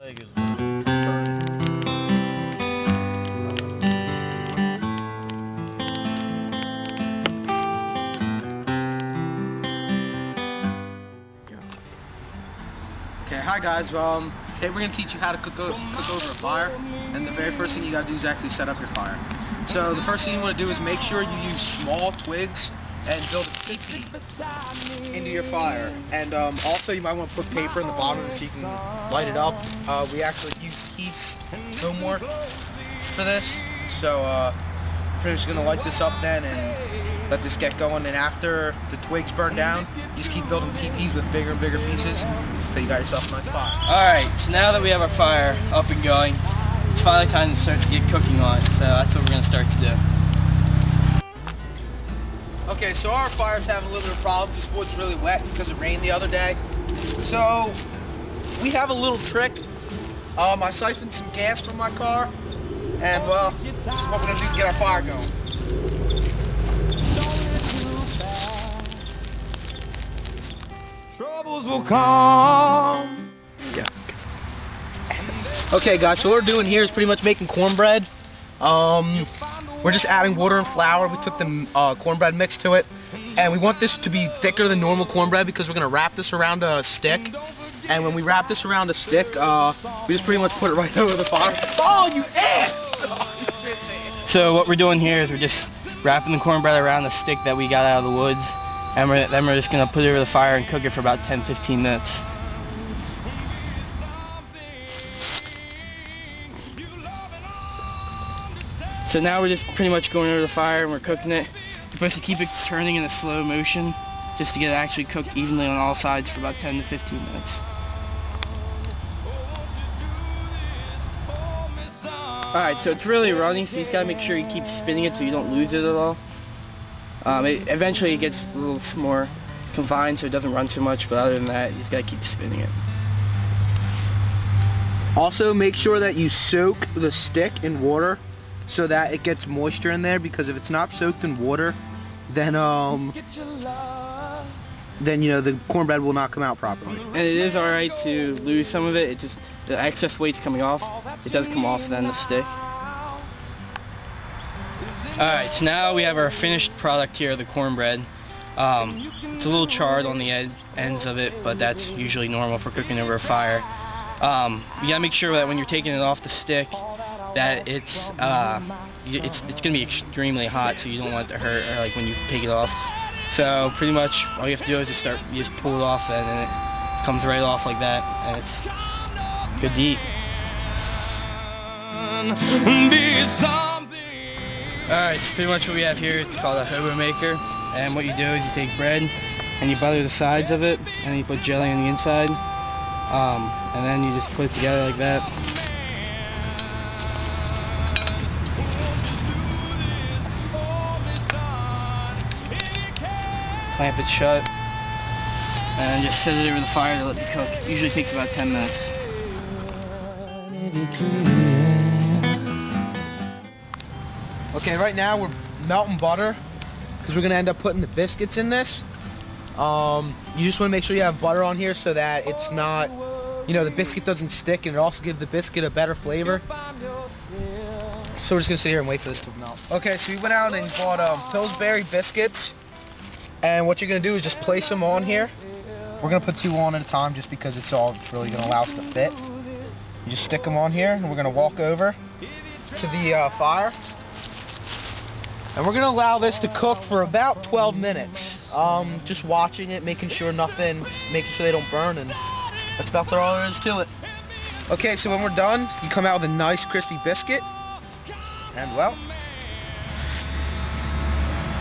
Okay, hi guys. Today we're gonna teach you how to cook over a fire, and the very first thing you gotta do is actually set up your fire. So the first thing you want to do is make sure you use small twigs and build a teepee into your fire. And also you might want to put paper in the bottom so you can light it up. We actually use heaps no more for this, so we're just gonna light this up then and let this get going. And after the twigs burn down, you just keep building teepees with bigger and bigger pieces. So you got yourself a nice fire. Alright, so now that we have our fire up and going, it's finally time to start to get cooking on it, so that's what we're going to start to do. Okay, so our fire's having a little bit of a problem. This wood's really wet because it rained the other day. So we have a little trick. I siphoned some gas from my car, and well, this is what we're going to do to get our fire going. Troubles will come. Yeah. Okay guys, so what we're doing here is pretty much making cornbread. We're just adding water and flour. We took the cornbread mix to it, and we want this to be thicker than normal cornbread because we're gonna wrap this around a stick. And when we wrap this around a stick, we just pretty much put it right over the fire. Oh, you ass! So what we're doing here is we're just wrapping the cornbread around the stick that we got out of the woods. And then we're just going to put it over the fire and cook it for about 10-15 minutes. So now we're just pretty much going over the fire and we're cooking it. We're supposed to keep it turning in a slow motion just to get it actually cooked evenly on all sides for about 10 to 15 minutes. Alright, so it's really running, so you just got to make sure you keep spinning it so you don't lose it at all. Eventually it gets a little more confined so it doesn't run too much, but other than that, you just gotta keep spinning it. Also, make sure that you soak the stick in water so that it gets moisture in there, because if it's not soaked in water, then you know, the cornbread will not come out properly. And it is alright to lose some of it. It just, the excess weight's coming off. It does come off then the stick. Alright, so now we have our finished product here, the cornbread. It's a little charred on the ends of it, but that's usually normal for cooking over a fire. You gotta make sure that when you're taking it off the stick, that it's gonna be extremely hot, so you don't want it to hurt, or like when you take it off. So pretty much all you have to do is you just pull it off, and then it comes right off like that, and it's good to eat. Alright, so pretty much what we have here, it's called a hobo maker. And what you do is you take bread and you butter the sides of it, and then you put jelly on the inside. And then you just put it together like that. Clamp it shut. And just set it over the fire to let it cook. It usually takes about 10 minutes. Okay, right now we're melting butter because we're gonna end up putting the biscuits in this. You just want to make sure you have butter on here so that it's not, you know, the biscuit doesn't stick, and it also gives the biscuit a better flavor. So we're just gonna sit here and wait for this to melt. Okay, so we went out and bought Pillsbury biscuits, and what you're gonna do is just place them on here. We're gonna put 2 on at a time just because it's really gonna allow us to fit. You just stick them on here, and we're gonna walk over to the fire. And we're gonna allow this to cook for about 12 minutes. Just watching it, making sure making sure they don't burn, and that's about all there is to it. Okay, so when we're done, you come out with a nice crispy biscuit, and well,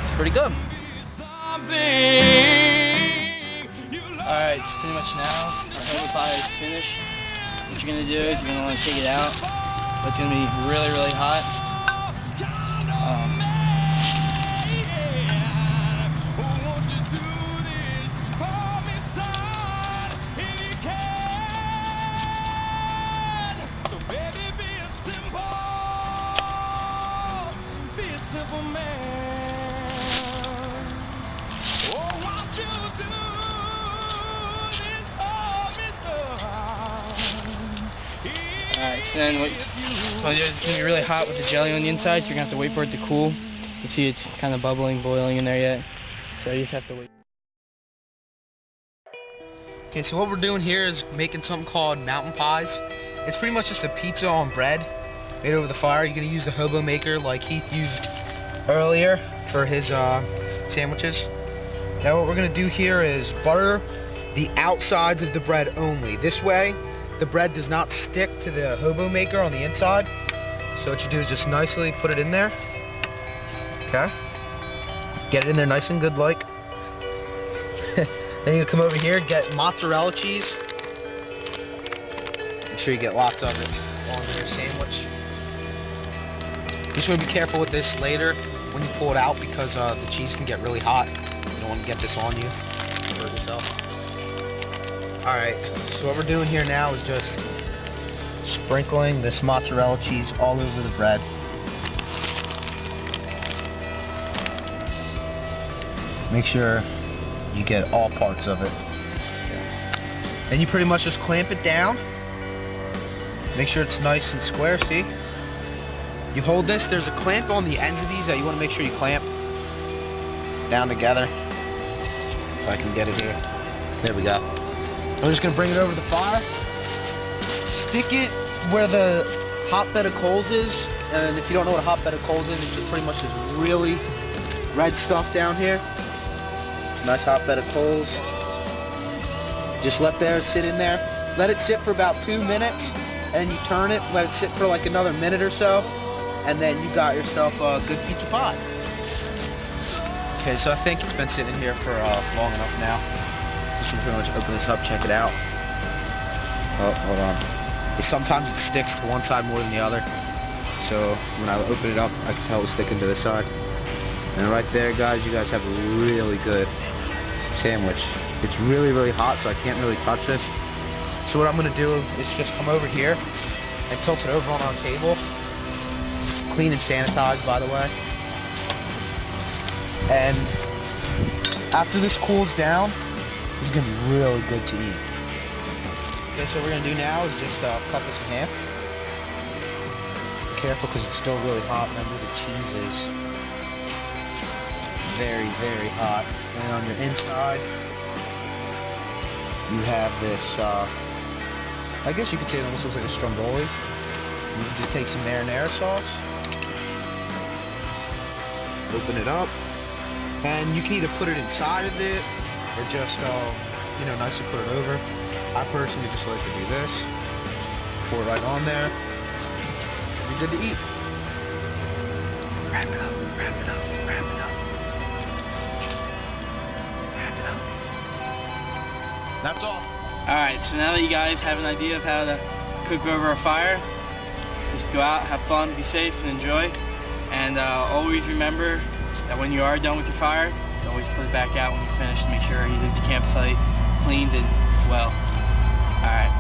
it's pretty good. Alright, so pretty much now, our hobo pie is finished. What you're gonna do is you're gonna want to take it out. It's gonna be really, really hot. Alright, so then it's going to be really hot with the jelly on the inside, so you're going to have to wait for it to cool. You see it's kind of bubbling, boiling in there yet. So you just have to wait. Okay, so what we're doing here is making something called mountain pies. It's pretty much just a pizza on bread made over the fire. You're going to use the hobo maker like Heath used earlier for his sandwiches. Now what we're going to do here is butter the outsides of the bread only. This way, the bread does not stick to the hobo maker on the inside. So what you do is just nicely put it in there. Okay? Get it in there nice and good like. Then you come over here, get mozzarella cheese. Make sure you get lots of it on your sandwich. You just want to be careful with this later when you pull it out because the cheese can get really hot. You don't want to get this on you. Hurt yourself. Alright, so what we're doing here now is just sprinkling this mozzarella cheese all over the bread. Make sure you get all parts of it. And you pretty much just clamp it down. Make sure it's nice and square, see? You hold this, there's a clamp on the ends of these that you want to make sure you clamp down together. If I can get it here. There we go. I'm just going to bring it over the fire. Stick it where the hotbed of coals is. And if you don't know what a hotbed of coals is, it's just pretty much this really red stuff down here. Nice hotbed of coals. Just let that sit in there. Let it sit for about 2 minutes, and you turn it. Let it sit for like another minute or so, and then you got yourself a good pizza pie. Okay, so I think it's been sitting here for long enough now. You should pretty much open this up, check it out. Oh, hold on. Sometimes it sticks to one side more than the other. So when I open it up, I can tell it's sticking to this side. And right there, guys, you guys have a really good sandwich. It's really, really hot, so I can't really touch this. So what I'm going to do is just come over here and tilt it over on our table. Clean and sanitized, by the way. And after this cools down, this is going to be really good to eat. Okay, so what we're going to do now is just cut this in half. Be careful because it's still really hot. Remember, the cheese is very, very hot. And on your inside, you have this, I guess you could say it almost looks like a stromboli. You can just take some marinara sauce, open it up, and you can either put it inside of it, or just, you know, nicely put it over. I personally just like to do this. Pour it right on there. Be good to eat. Wrap it up, wrap it up, wrap it up. That's all. Alright, so now that you guys have an idea of how to cook over a fire, just go out, have fun, be safe, and enjoy. And always remember that when you are done with your fire, always put it back out when you're finished to make sure you leave the campsite cleaned and well. Alright.